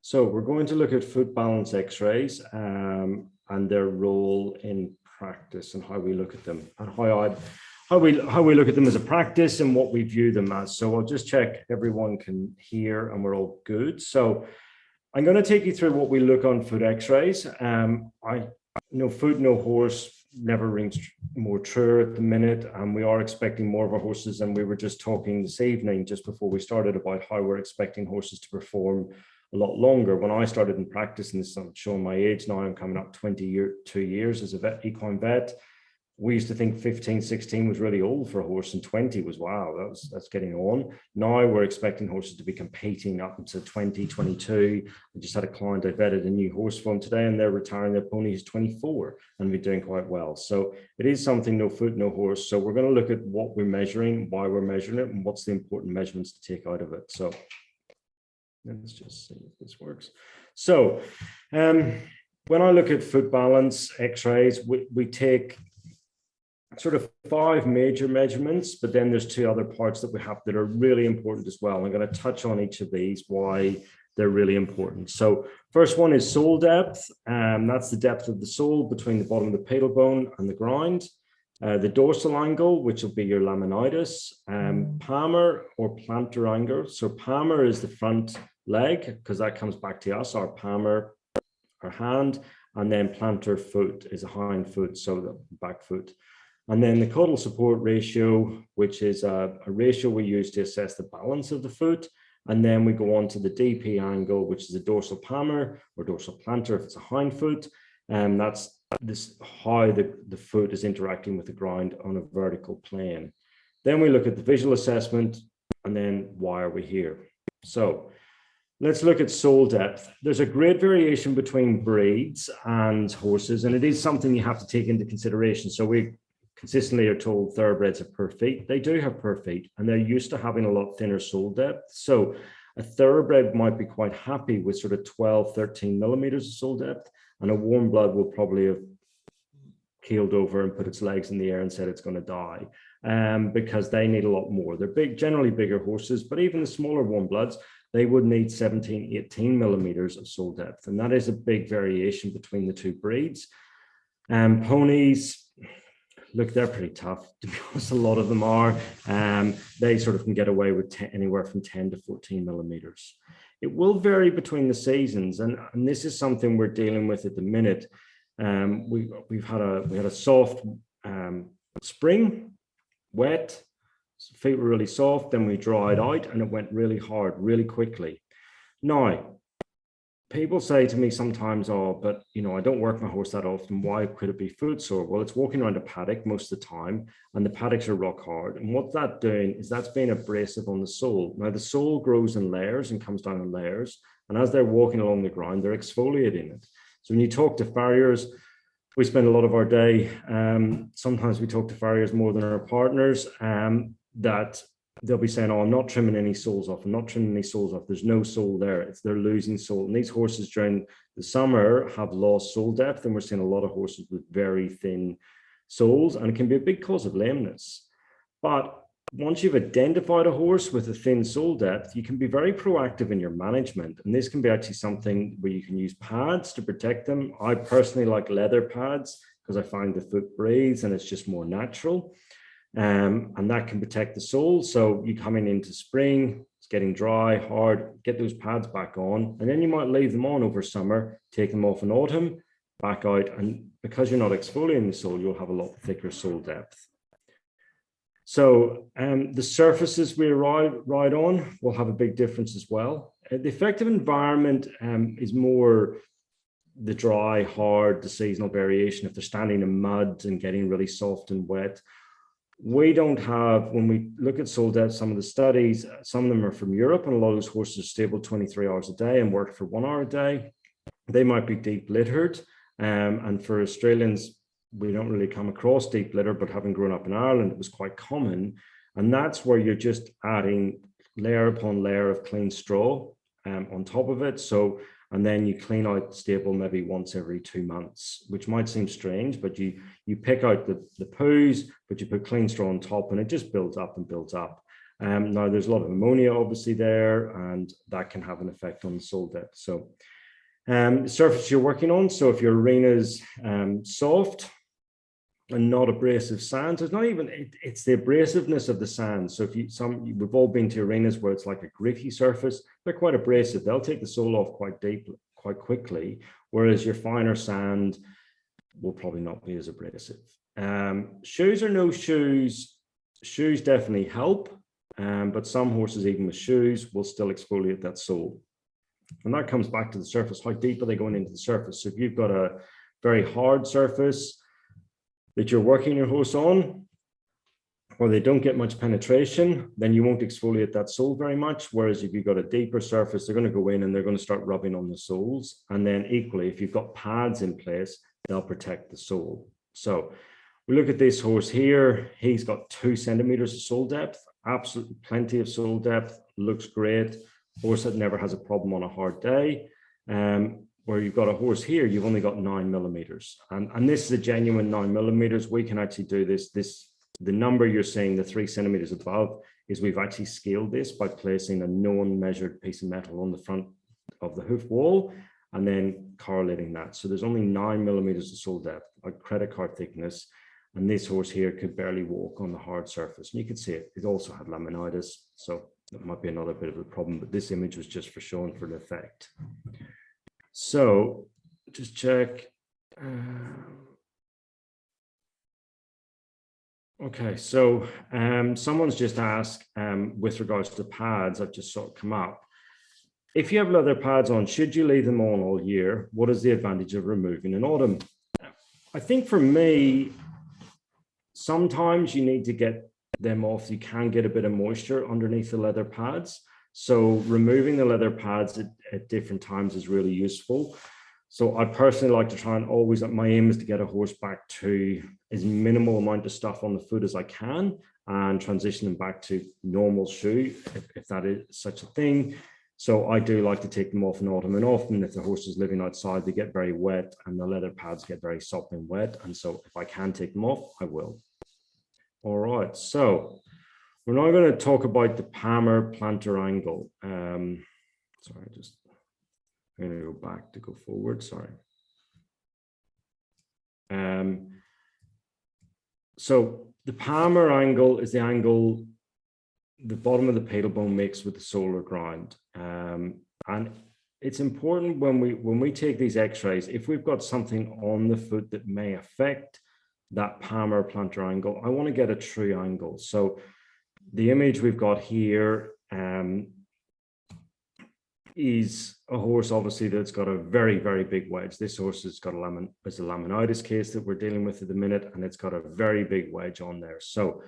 So we're going to look at foot balance X-rays and their role in practice and how we look at them and how we look at them as a practice and what we view them as. So I'll just check everyone can hear and we're all good. So I'm going to take you through what we look on foot X-rays. No foot, no horse never rings more true at the minute, and we are expecting more of our horses. And we were just talking this evening, just before we started, about how we're expecting horses to perform a lot longer. When I started in practice, and this is showing my age now, I'm coming up 22 years as a equine vet. We used to think 15, 16 was really old for a horse, and 20 was, wow, that's getting on. Now we're expecting horses to be competing up until 20, 22. I just had a client I vetted a new horse for them today, and they're retiring their pony who's 24 and be doing quite well. So it is something, no foot, no horse. So we're going to look at what we're measuring, why we're measuring it, and what's the important measurements to take out of it. So let's just see if this works. So when I look at foot balance X-rays, we take sort of 5 major measurements, but then there's 2 other parts that we have that are really important as well. I'm going to touch on each of these, why they're really important. So first one is sole depth. That's the depth of the sole between the bottom of the pedal bone and the ground. The dorsal angle, which will be your laminitis. Palmar or plantar angle. So palmar is the front leg, because that comes back to us, our palmar, our hand, and then plantar foot is a hind foot, so the back foot. And then the caudal support ratio, which is a ratio we use to assess the balance of the foot. And then we go on to the DP angle, which is a dorsal-palmar or dorsal plantar if it's a hind foot. And that's how the foot is interacting with the ground on a vertical plane. Then we look at the visual assessment, and then why are we here? So let's look at sole depth. There's a great variation between breeds and horses, and it is something you have to take into consideration. So we consistently are told thoroughbreds have poor feet. They do have poor feet, and they're used to having a lot thinner sole depth. So a thoroughbred might be quite happy with sort of 12, 13 millimeters of sole depth, and a warm blood will probably have keeled over and put its legs in the air and said it's going to die, because they need a lot more. They're big, generally bigger horses, but even the smaller warm bloods, they would need 17, 18 millimeters of sole depth. And that is a big variation between the 2 breeds. Ponies, look, they're pretty tough, to be honest. A lot of them are. They sort of can get away with anywhere from 10 to 14 millimeters. It will vary between the seasons, and this is something we're dealing with at the minute. We had a soft spring, wet, feet were really soft, then we dried out, and it went really hard, really quickly. Now, people say to me sometimes, oh, but I don't work my horse that often. Why could it be foot sore? Well, it's walking around a paddock most of the time, and the paddocks are rock hard. And what that's doing is that's being abrasive on the sole. Now, the sole grows in layers and comes down in layers. And as they're walking along the ground, they're exfoliating it. So when you talk to farriers, we spend a lot of our day, sometimes we talk to farriers more than our partners, that they'll be saying, oh, I'm not trimming any soles off. I'm not trimming any soles off. There's no sole there. They're losing sole. And these horses during the summer have lost sole depth. And we're seeing a lot of horses with very thin soles, and it can be a big cause of lameness. But once you've identified a horse with a thin sole depth, you can be very proactive in your management. And this can be actually something where you can use pads to protect them. I personally like leather pads because I find the foot breathes and it's just more natural. And that can protect the sole. So you coming into spring, it's getting dry, hard, get those pads back on, and then you might leave them on over summer, take them off in autumn, back out, and because you're not exfoliating the sole, you'll have a lot thicker sole depth. So the surfaces we ride on will have a big difference as well. The effective environment is more the dry, hard, the seasonal variation. If they're standing in mud and getting really soft and wet, we don't have, when we look at sole depth, some of the studies, some of them are from Europe, and a lot of those horses are stable 23 hours a day and work for 1 hour a day. They might be deep littered. And for Australians, we don't really come across deep litter, but having grown up in Ireland, it was quite common. And that's where you're just adding layer upon layer of clean straw on top of it. So, and then you clean out the stable maybe once every 2 months, which might seem strange, but you pick out the poos, but you put clean straw on top, and it just builds up and builds up. Now there's a lot of ammonia obviously there, and that can have an effect on the sole depth. So the surface you're working on, so if your arena's soft and not abrasive sands, it's not even, it's the abrasiveness of the sand. So if we've all been to arenas where it's like a gritty surface, they're quite abrasive. They'll take the sole off quite deeply, quite quickly, whereas your finer sand will probably not be as abrasive. Shoes or no shoes, shoes definitely help, but some horses, even with shoes, will still exfoliate that sole. And that comes back to the surface. How deep are they going into the surface? So if you've got a very hard surface that you're working your horse on, or they don't get much penetration, then you won't exfoliate that sole very much. Whereas if you've got a deeper surface, they're going to go in and they're going to start rubbing on the soles. And then equally, if you've got pads in place, they'll protect the sole. So we look at this horse here. He's got 2 centimeters of sole depth, absolutely plenty of sole depth, looks great. Horse that never has a problem on a hard day. Where you've got a horse here, you've only got 9 millimeters. And this is a genuine 9 millimeters. We can actually do this. The number you're seeing, the 3 centimeters above, is we've actually scaled this by placing a known measured piece of metal on the front of the hoof wall and then correlating that. So there's only 9 millimeters of sole depth, a credit card thickness. And this horse here could barely walk on the hard surface. And you can see it. It also had laminitis. So that might be another bit of a problem, but this image was just for showing for the effect. So just check. Okay, so someone's just asked with regards to pads, I've just saw it come up. If you have leather pads on, should you leave them on all year? What is the advantage of removing in autumn? I think for me, sometimes you need to get them off. You can get a bit of moisture underneath the leather pads. So removing the leather pads at different times is really useful. So I personally like to try and always, my aim is to get a horse back to as minimal amount of stuff on the foot as I can and transition them back to normal shoe, if that is such a thing. So I do like to take them off in autumn, and often if the horse is living outside, they get very wet and the leather pads get very soft and wet. And so if I can take them off, I will. All right, so we're now going to talk about the palmar plantar angle. Sorry, I'm going to go back to go forward, sorry. So the palmar angle is the angle the bottom of the pedal bone makes with the solar ground. And it's important when we take these x-rays, if we've got something on the foot that may affect that palmar plantar angle, I want to get a true angle. So the image we've got here is a horse, obviously, that's got a very, very big wedge. This horse has got a laminitis case that we're dealing with at the minute, and it's got a very big wedge on there. So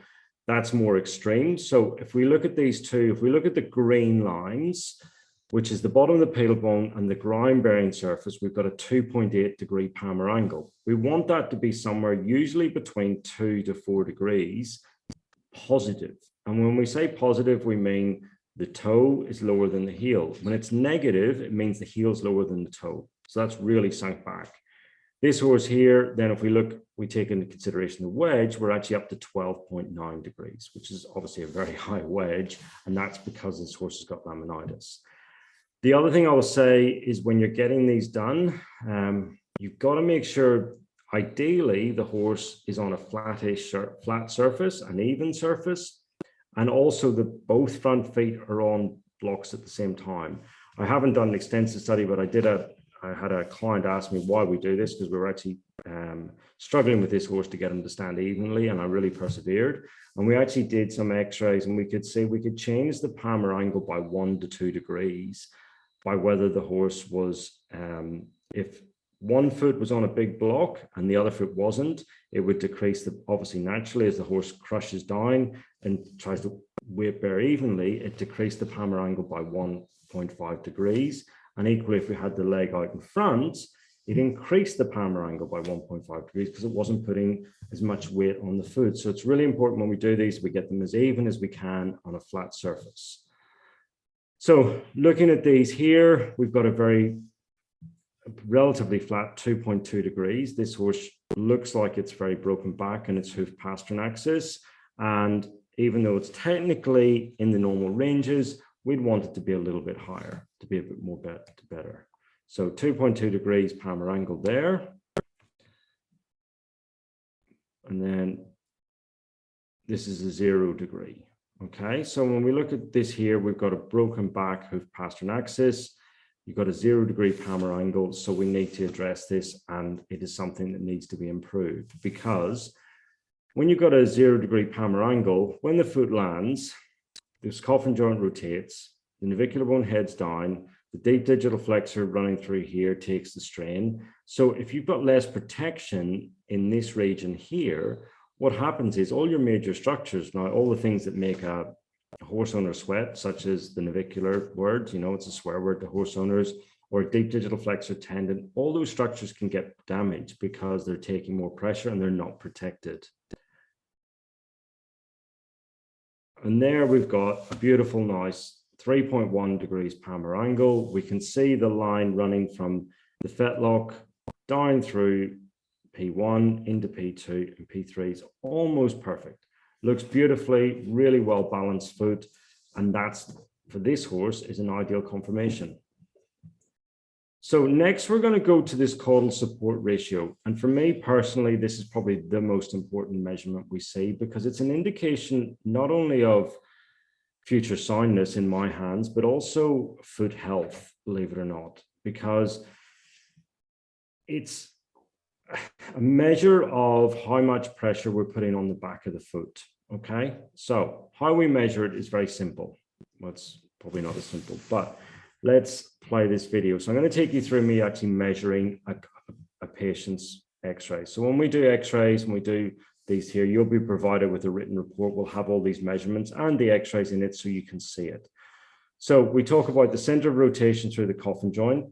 that's more extreme. So if we look at these two, if we look at the green lines, which is the bottom of the pedal bone and the ground bearing surface, we've got a 2.8 degree palmar angle. We want that to be somewhere usually between 2 to 4 degrees positive. And when we say positive, we mean the toe is lower than the heel. When it's negative, it means the heel's lower than the toe. So that's really sunk back. This horse here, then if we look, we take into consideration the wedge, we're actually up to 12.9 degrees, which is obviously a very high wedge. And that's because this horse has got laminitis. The other thing I will say is when you're getting these done, you've got to make sure, ideally, the horse is on a flat surface, an even surface, and also that both front feet are on blocks at the same time. I haven't done an extensive study, but I had a client ask me why we do this, because we were actually struggling with this horse to get him to stand evenly, and I really persevered. And we actually did some x-rays, and we could say we could change the palmar angle by 1 to 2 degrees by whether the horse was, if one foot was on a big block and the other foot wasn't, it would decrease obviously naturally as the horse crushes down and tries to weight bear evenly, it decreased the palmar angle by 1.5 degrees. And equally, if we had the leg out in front, it increased the palmar angle by 1.5 degrees because it wasn't putting as much weight on the foot. So it's really important when we do these, we get them as even as we can on a flat surface. So looking at these here, we've got a relatively flat 2.2 degrees. This horse looks like it's very broken back in its hoof pastern axis. And even though it's technically in the normal ranges, we'd want it to be a little bit higher, to be a bit more better. So 2.2 degrees palmar angle there. And then this is a 0 degree. Okay, so when we look at this here, we've got a broken back hoof pastern axis. You've got a 0 degree palmar angle. So we need to address this, and it is something that needs to be improved, because when you've got a 0 degree palmar angle, when the foot lands, this coffin joint rotates, the navicular bone heads down, the deep digital flexor running through here takes the strain. So if you've got less protection in this region here, what happens is all your major structures, now all the things that make a horse owner sweat, such as the navicular word, you know, it's a swear word to horse owners, or a deep digital flexor tendon, all those structures can get damaged because they're taking more pressure and they're not protected. And there we've got a beautiful, nice 3.1 degrees palmar angle. We can see the line running from the fetlock down through P1 into P2 and P3 is almost perfect. Looks beautifully, really well balanced foot. And that's, for this horse, is an ideal conformation. So next we're going to go to this caudal support ratio. And for me personally, this is probably the most important measurement we see, because it's an indication not only of future soundness in my hands, but also foot health, believe it or not, because it's a measure of how much pressure we're putting on the back of the foot. Okay, so how we measure it is very simple. Well, it's probably not as simple, but let's play this video. So I'm going to take you through me actually measuring a patient's x-ray. So when we do x-rays, when we do these here, you'll be provided with a written report. We'll have all these measurements and the x-rays in it so you can see it. So we talk about the center of rotation through the coffin joint.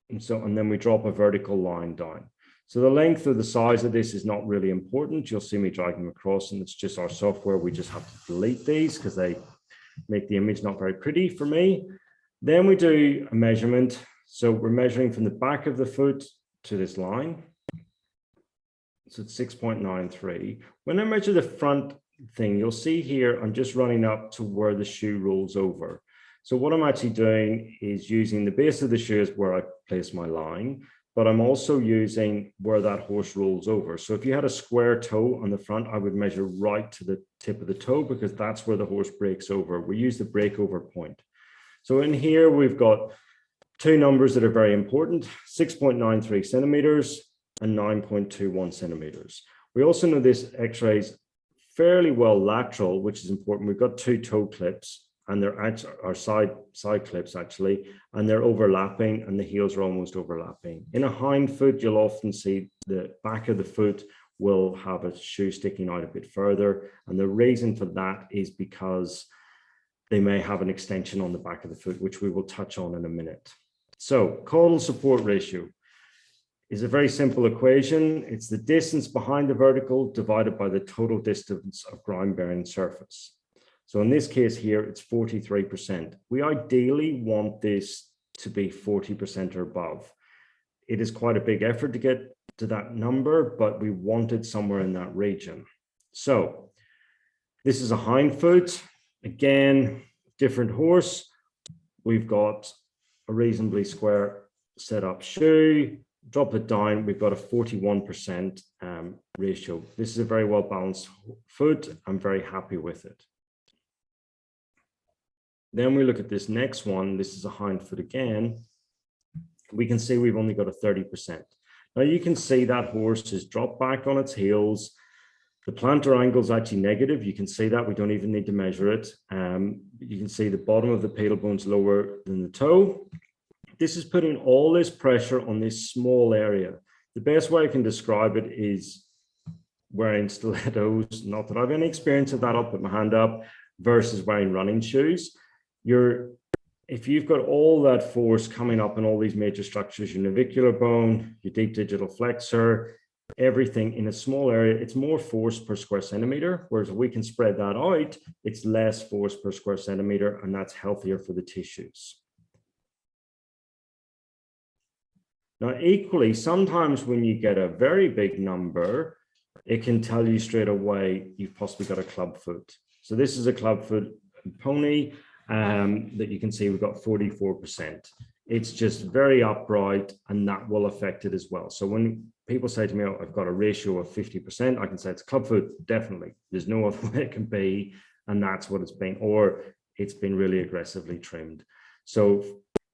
And then we drop a vertical line down. So the length or the size of this is not really important. You'll see me dragging them across, and it's just our software. We just have to delete these because they make the image not very pretty for me. Then we do a measurement. So we're measuring from the back of the foot to this line. So it's 6.93. When I measure the front thing, you'll see here, I'm just running up to where the shoe rolls over. So what I'm actually doing is using the base of the shoe as where I place my line, but I'm also using where that horse rolls over. So if you had a square toe on the front, I would measure right to the tip of the toe, because that's where the horse breaks over. We use the breakover point. So in here, we've got two numbers that are very important, 6.93 centimeters and 9.21 centimeters. We also know this x-ray is fairly well lateral, which is important. We've got two toe clips, and they're our side clips actually, and they're overlapping, and the heels are almost overlapping. In a hind foot, you'll often see the back of the foot will have a shoe sticking out a bit further. And the reason for that is because they may have an extension on the back of the foot, which we will touch on in a minute. So caudal support ratio is a very simple equation. It's the distance behind the vertical divided by the total distance of ground bearing surface. So in this case here, it's 43%. We ideally want this to be 40% or above. It is quite a big effort to get to that number, but we want it somewhere in that region. So this is a hind foot. Again, different horse. We've got a reasonably square setup shoe. Drop it down, we've got a 41% ratio. This is a very well balanced foot. I'm very happy with it. Then we look at this next one. This is a hind foot again. We can see we've only got a 30%. Now you can see that horse is dropped back on its heels. The plantar angle is actually negative. You can see that. We don't even need to measure it. You can see the bottom of the pedal bone's lower than the toe. This is putting all this pressure on this small area. The best way I can describe it is wearing stilettos. Not that I have any experience of that, I'll put my hand up, versus wearing running shoes. If you've got all that force coming up in all these major structures, your navicular bone, your deep digital flexor, everything in a small area, it's more force per square centimeter. Whereas if we can spread that out, it's less force per square centimeter, and that's healthier for the tissues. Now, equally, sometimes when you get a very big number, it can tell you straight away you've possibly got a club foot. So this is a clubfoot pony that you can see we've got 44%. It's just very upright, and that will affect it as well. So when people say to me, oh, I've got a ratio of 50%, I can say it's clubfoot, definitely. There's no other way it can be, and that's what it's been, or it's been really aggressively trimmed. So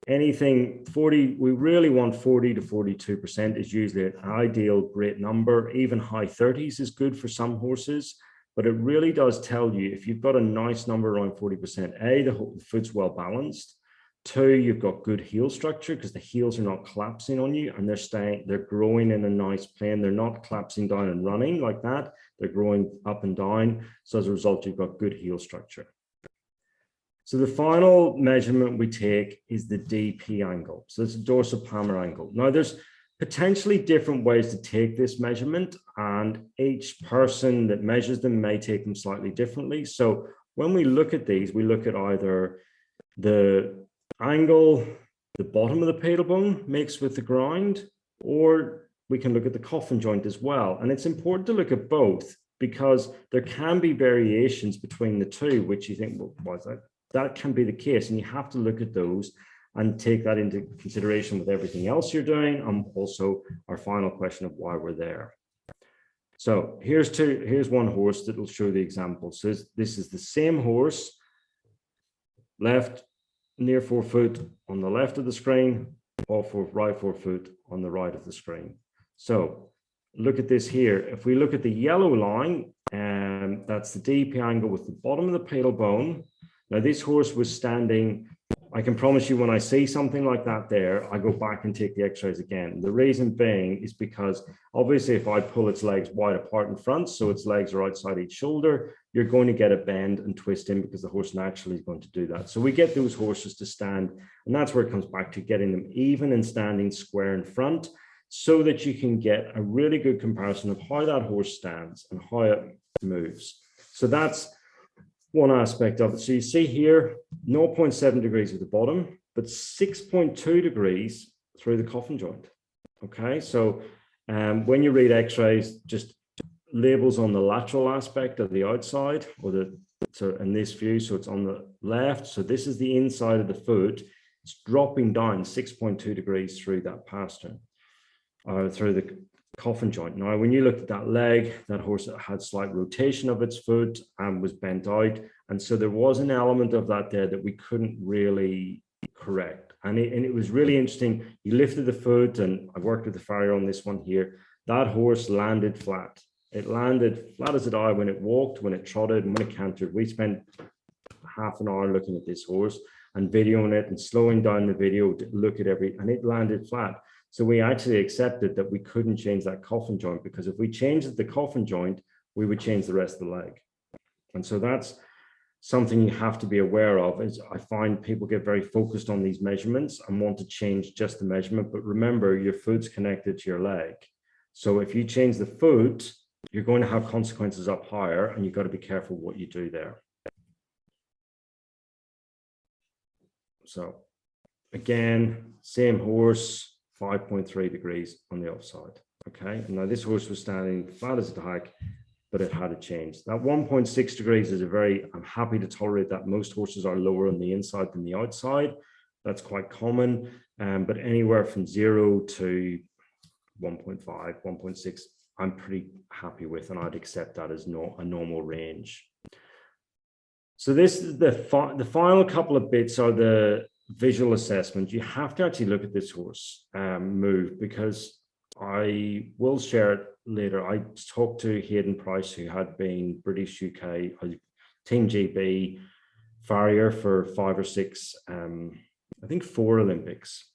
anything 40, we really want 40 to 42% is usually an ideal great number. Even high 30s is good for some horses, but it really does tell you if you've got a nice number around 40%, A, the foot's well balanced. 2, you've got good heel structure because the heels are not collapsing on you, and they're growing in a nice plane. They're not collapsing down and running like that. They're growing up and down. So as a result, you've got good heel structure. So the final measurement we take is the DP angle. So it's a dorsal-palmar angle. Now there's potentially different ways to take this measurement, and each person that measures them may take them slightly differently. So when we look at these, we look at either the angle the bottom of the pedal bone makes with the ground, or we can look at the coffin joint as well. And it's important to look at both because there can be variations between the two, which you think, well, why is that? That can be the case, and you have to look at those and take that into consideration with everything else you're doing, and also our final question of why we're there. So here's one horse that will show the example. So this is the same horse, left near forefoot on the left of the screen, off for right forefoot on the right of the screen. So look at this here. If we look at the yellow line, that's the DP angle with the bottom of the pedal bone. Now this horse was standing, I can promise you when I see something like that there, I go back and take the x-rays again. The reason being is because obviously if I pull its legs wide apart in front, so its legs are outside each shoulder, you're going to get a bend and twist in because the horse naturally is going to do that. So we get those horses to stand, and that's where it comes back to getting them even and standing square in front so that you can get a really good comparison of how that horse stands and how it moves. So that's one aspect of it. So you see here, 0.7 degrees at the bottom, but 6.2 degrees through the coffin joint. Okay, so when you read x-rays, just labels on the lateral aspect of the outside, or so in this view, so it's on the left. So this is the inside of the foot. It's dropping down 6.2 degrees through that pastern, through the coffin joint. Now, when you looked at that leg, that horse had slight rotation of its foot and was bent out. And so there was an element of that there that we couldn't really correct. And it was really interesting. You lifted the foot, and I worked with the farrier on this one here. That horse landed flat. It landed flat as a die when it walked, when it trotted, and when it cantered. We spent half an hour looking at this horse and videoing it and slowing down the video to look at and it landed flat. So we actually accepted that we couldn't change that coffin joint, because if we changed the coffin joint, we would change the rest of the leg. And so that's something you have to be aware of. Is I find people get very focused on these measurements and want to change just the measurement, but remember your foot's connected to your leg. So if you change the foot, you're going to have consequences up higher, and you've got to be careful what you do there. So again, same horse, 5.3 degrees on the offside. Okay, now this horse was standing flat as a hack, but it had a change. That 1.6 degrees is I'm happy to tolerate that. Most horses are lower on the inside than the outside. That's quite common, but anywhere from 0 to 1.5, 1.6, I'm pretty happy with, and I'd accept that as a normal range. So this is the final couple of bits are the visual assessment. You have to actually look at this horse move, because I will share it later. I talked to Hayden Price, who had been British UK Team GB farrier for 5 or 6, I think 4 Olympics.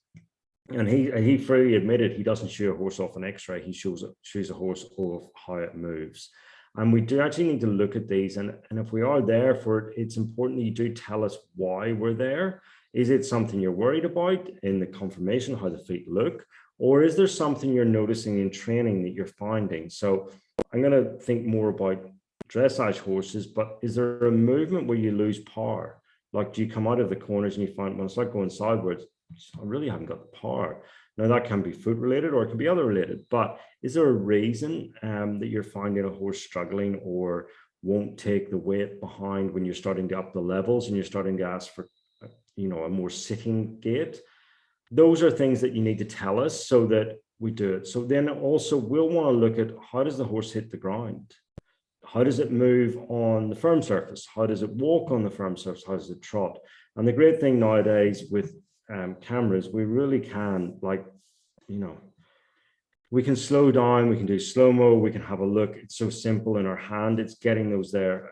And he freely admitted he doesn't show a horse off an x-ray. He shows a horse off how it moves. And we do actually need to look at these. And if we are there for it, it's important that you do tell us why we're there. Is it something you're worried about in the conformation, how the feet look? Or is there something you're noticing in training that you're finding? So I'm going to think more about dressage horses, but is there a movement where you lose power? Like, do you come out of the corners and you find, when it's like going sideways, I really haven't got the power. Now that can be foot related, or it can be other related, but is there a reason that you're finding a horse struggling, or won't take the weight behind when you're starting to up the levels and you're starting to ask for, you know, a more sitting gait. Those are things that you need to tell us so that we do it. So then also we'll want to look at, how does the horse hit the ground? How does it move on the firm surface? How does it walk on the firm surface? How does it trot? And the great thing nowadays with cameras, we really can, like, you know, we can slow down, we can do slow-mo, we can have a look. It's so simple in our hand, it's getting those there.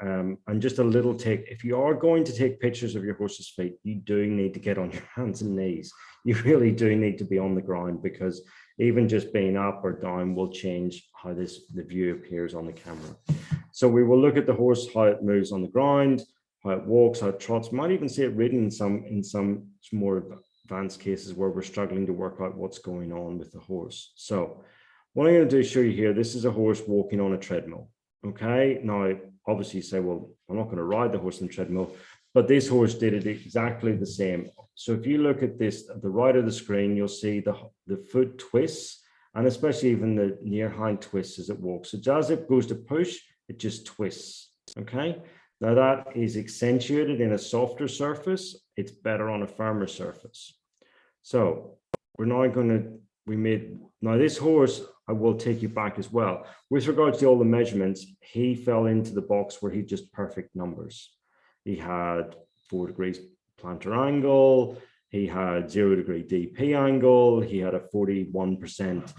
And just a little take, if you are going to take pictures of your horse's feet, you do need to get on your hands and knees. You really do need to be on the ground, because even just being up or down will change how the view appears on the camera. So we will look at the horse, how it moves on the ground, how it walks, how it trots. Might even see it ridden in some more advanced cases where we're struggling to work out what's going on with the horse. So what I'm going to do is show you here, this is a horse walking on a treadmill. Okay, now obviously you say, well, I'm not going to ride the horse on the treadmill, but this horse did it exactly the same. So if you look at this, at the right of the screen, you'll see the foot twists, and especially even the near hind twists as it walks. So as it goes to push, it just twists. Okay, now that is accentuated in a softer surface. It's better on a firmer surface. So we're now going to, now this horse, I will take you back as well. With regards to all the measurements, he fell into the box where he just perfect numbers. He had 4 degrees plantar angle, he had 0 degree DP angle, he had a 41%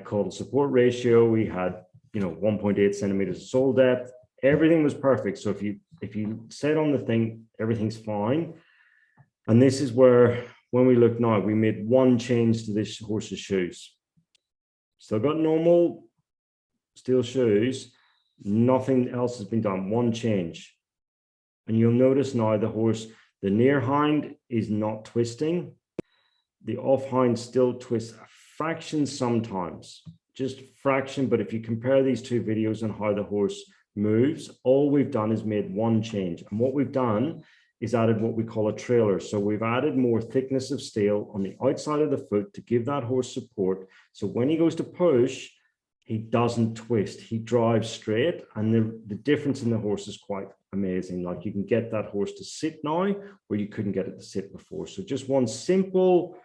caudal support ratio, he had, you know, 1.8 centimeters of sole depth. Everything was perfect. So if you set on the thing, everything's fine. And this is where, when we look now, we made one change to this horse's shoes. Still got normal steel shoes, nothing else has been done, one change. And you'll notice now the horse, the near hind is not twisting. The off hind still twists a fraction sometimes, just fraction. But if you compare these two videos on how the horse moves, all we've done is made one change. And what we've done is added what we call a trailer. So we've added more thickness of steel on the outside of the foot to give that horse support. So when he goes to push, he doesn't twist, he drives straight. And the difference in the horse is quite amazing. Like, you can get that horse to sit now where you couldn't get it to sit before. So just one simple,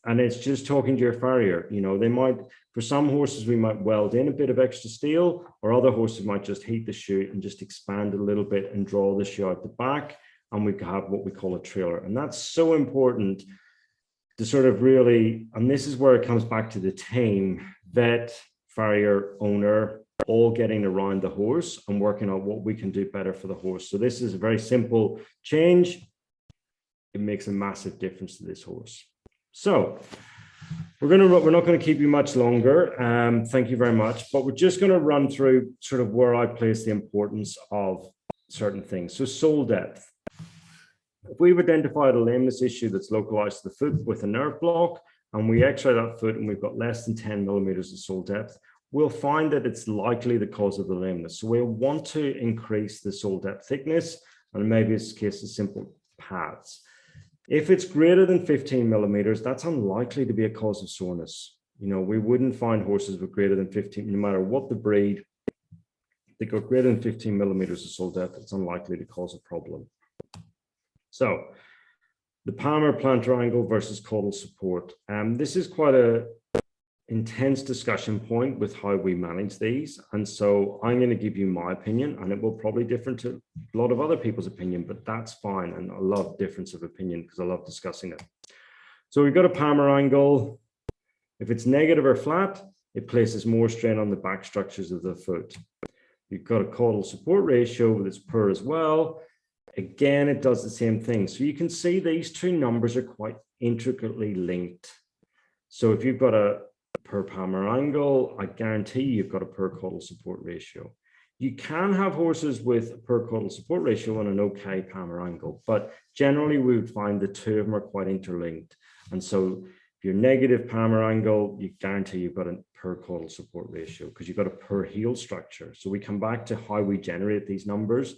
and it's just talking to your farrier. You know, they might, for some horses, we might weld in a bit of extra steel, or other horses might just heat the shoe and just expand a little bit and draw the shoe out the back. And we have what we call a trailer. And that's so important to sort of really, and this is where it comes back to the team, vet, farrier, owner, all getting around the horse and working on what we can do better for the horse. So this is a very simple change. It makes a massive difference to this horse. So we're not going to keep you much longer. Thank you very much. But we're just going to run through sort of where I place the importance of certain things. So sole depth. If we've identified a lameness issue that's localized to the foot with a nerve block, and we x-ray that foot and we've got less than 10 millimeters of sole depth, we'll find that it's likely the cause of the lameness. So we'll want to increase the sole depth thickness, and maybe in this case, a simple pads. If it's greater than 15 millimeters, that's unlikely to be a cause of soreness. You know, we wouldn't find horses with greater than 15, no matter what the breed, they got greater than 15 millimeters of sole depth, it's unlikely to cause a problem. So the palmar plantar angle versus caudal support. This is quite a intense discussion point with how we manage these. And so I'm going to give you my opinion, and it will probably differ to a lot of other people's opinion, but that's fine. And I love difference of opinion because I love discussing it. So we've got a palmar angle. If it's negative or flat, it places more strain on the back structures of the foot. You've got a caudal support ratio that's poor as well. Again, it does the same thing. So you can see these two numbers are quite intricately linked. So if you've got a per palmar angle, I guarantee you've got a per caudal support ratio. You can have horses with a per caudal support ratio and an okay palmar angle, but generally we would find the two of them are quite interlinked. And so if you're negative palmar angle, you guarantee you've got a per caudal support ratio because you've got a per heel structure. So we come back to how we generate these numbers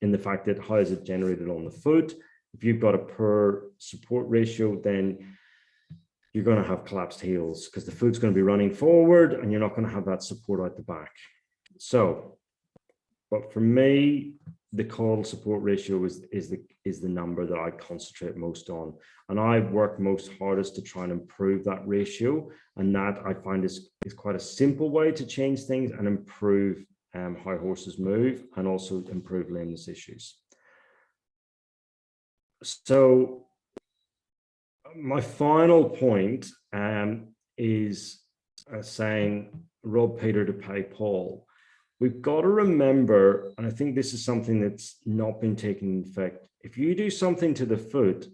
in the fact that how is it generated on the foot. If you've got a per support ratio, then you're going to have collapsed heels because the foot's going to be running forward and you're not going to have that support out the back. So But for me, the caudal support ratio is the number that I concentrate most on. And I work most hardest to try and improve that ratio. And that I find is quite a simple way to change things and improve how horses move and also improve lameness issues. So my final point is saying rob Peter to pay Paul. We've got to remember, and I think this is something that's not been taken effect. If you do something to the foot,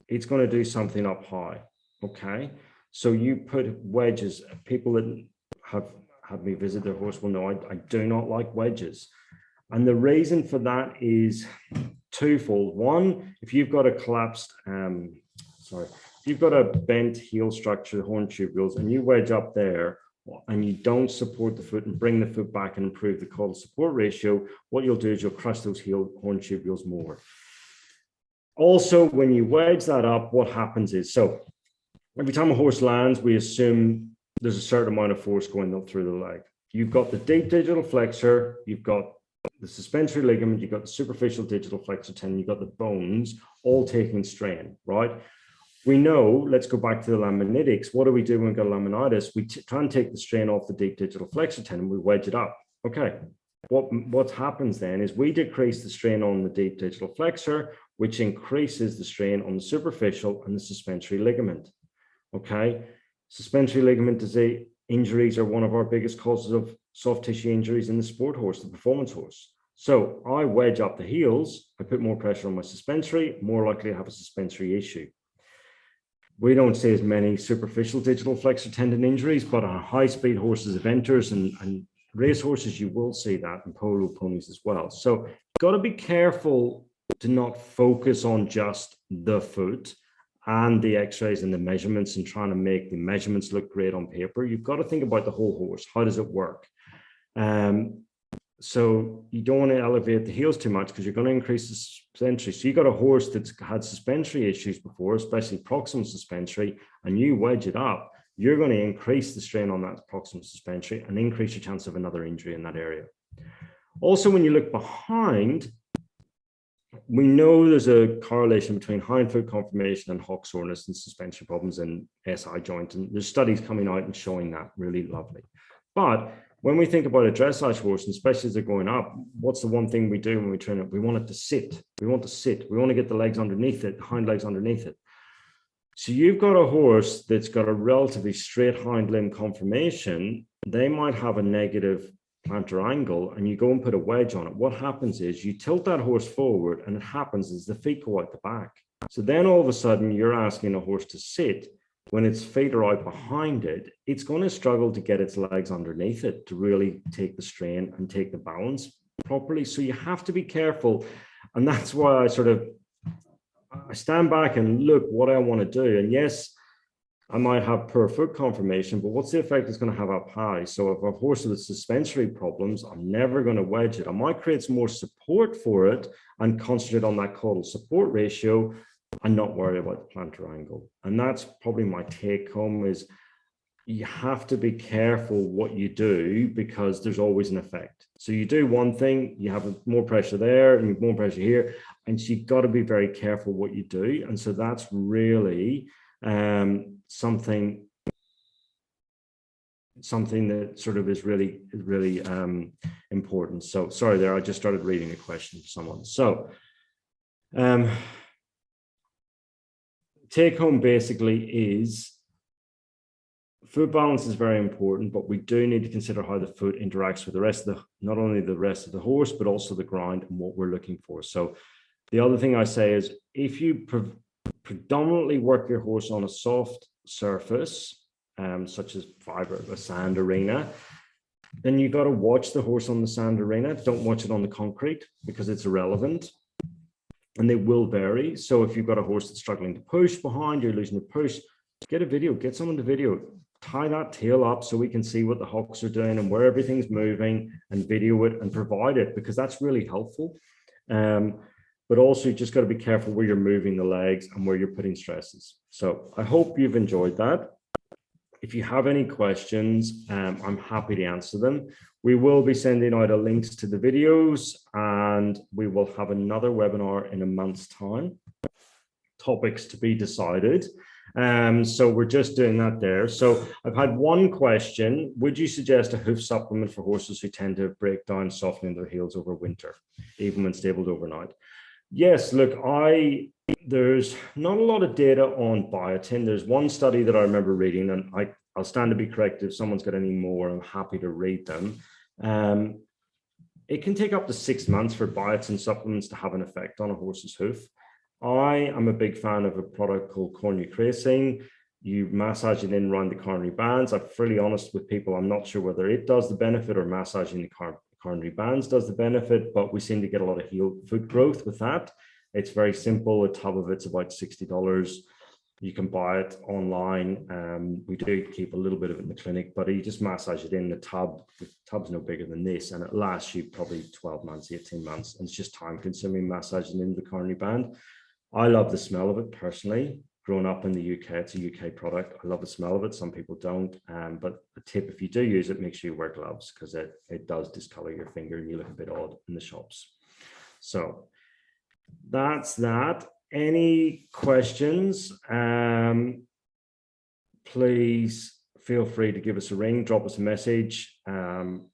it's going to do something up high. Okay. So you put wedges. People that have had me visit their horse will know I do not like wedges. And the reason for that is twofold. One, if you've got a collapsed, if you've got a bent heel structure, horn tubules, and you wedge up there, and you don't support the foot and bring the foot back and improve the caudal support ratio, what you'll do is you'll crush those horn tubules more. Also, when you wedge that up, what happens is, so every time a horse lands, we assume there's a certain amount of force going up through the leg. You've got the deep digital flexor, you've got the suspensory ligament, you've got the superficial digital flexor tendon, you've got the bones all taking strain, right? We know, let's go back to the laminitis. What do we do when we've got laminitis? We try and take the strain off the deep digital flexor tendon, we wedge it up. Okay, what happens then is we decrease the strain on the deep digital flexor, which increases the strain on the superficial and the suspensory ligament. Okay, suspensory ligament disease injuries are one of our biggest causes of soft tissue injuries in the sport horse, the performance horse. So I wedge up the heels, I put more pressure on my suspensory, more likely to have a suspensory issue. We don't see as many superficial digital flexor tendon injuries, but on high-speed horses, eventers and race horses, you will see that, and polo ponies as well. So you've got to be careful to not focus on just the foot and the x-rays and the measurements and trying to make the measurements look great on paper. You've got to think about the whole horse. How does it work? So you don't want to elevate the heels too much because you're going to increase the suspensory. So you got a horse that's had suspensory issues before, especially proximal suspensory, and you wedge it up, you're going to increase the strain on that proximal suspensory and increase your chance of another injury in that area. Also, when you look behind, we know there's a correlation between hindfoot conformation and hock soreness and suspension problems in SI joint. And there's studies coming out and showing that really lovely. But when we think about a dressage horse, and especially as they're going up, what's the one thing we do when we train it? We want it to sit. We want to sit. We want to get the legs underneath it, hind legs underneath it. So you've got a horse that's got a relatively straight hind limb conformation. They might have a negative plantar angle, and you go and put a wedge on it. What happens is you tilt that horse forward, and it happens is the feet go out the back. So then all of a sudden you're asking a horse to sit. When its feet are out behind it, it's going to struggle to get its legs underneath it to really take the strain and take the balance properly. So you have to be careful. And that's why I stand back and look what I want to do. And yes, I might have poor foot conformation, but what's the effect it's going to have up high? So if a horse with suspensory problems, I'm never going to wedge it. I might create some more support for it and concentrate on that caudal support ratio and not worry about the plantar angle. And that's probably my take home is you have to be careful what you do because there's always an effect. So you do one thing, you have more pressure there and you have more pressure here, and you've got to be very careful what you do. And so that's really something that sort of is really important. So sorry there, I just started reading a question from someone. So take home basically is foot balance is very important, but we do need to consider how the foot interacts with the rest of not only the rest of the horse, but also the ground and what we're looking for. So the other thing I say is if you predominantly work your horse on a soft surface, such as a sand arena, then you got to watch the horse on the sand arena. Don't watch it on the concrete because it's irrelevant. And they will vary. So if you've got a horse that's struggling to push behind, you're losing the push, get a video, get someone to video, tie that tail up so we can see what the hocks are doing and where everything's moving and video it and provide it because that's really helpful. But also you just got to be careful where you're moving the legs and where you're putting stresses. So I hope you've enjoyed that. if you have any questions, I'm happy to answer them. We will be sending out links to the videos, and we will have another webinar in a month's time. Topics to be decided. So we're just doing that there. So I've had one question. Would you suggest a hoof supplement for horses who tend to break down, softening their heels over winter, even when stabled overnight? Yes, look, there's not a lot of data on biotin. There's one study that I remember reading, and I'll stand to be corrected if someone's got any more. I'm happy to read them. It can take up to 6 months for biotin supplements to have an effect on a horse's hoof. I am a big fan of a product called coronary creatine. You massage it in around the coronary bands. I'm fairly honest with people. I'm not sure whether it does the benefit or massaging the coronary bands does the benefit, but we seem to get a lot of heel foot growth with that. It's very simple. A tub of it's about $60. You can buy it online. We do keep a little bit of it in the clinic, but you just massage it in the tub. The tub's no bigger than this, and it lasts you probably 12 months, 18 months. And it's just time consuming massaging in the coronary band. I love the smell of it personally. Growing up in the UK, it's a UK product. I love the smell of it. Some people don't. But the tip, if you do use it, make sure you wear gloves, because it does discolor your finger and you look a bit odd in the shops. So that's that. Any questions? Please feel free to give us a ring, drop us a message. I'm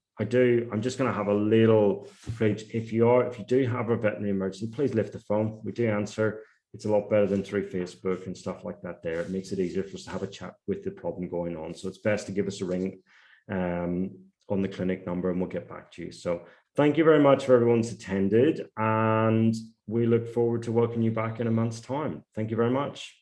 just going to have a little phrase. If you do have a veterinary emergency, please lift the phone. We do answer. It's a lot better than through Facebook and stuff like that there. It makes it easier for us to have a chat with the problem going on. So it's best to give us a ring on the clinic number, and we'll get back to you. So thank you very much for everyone's attended, and we look forward to welcoming you back in a month's time. Thank you very much.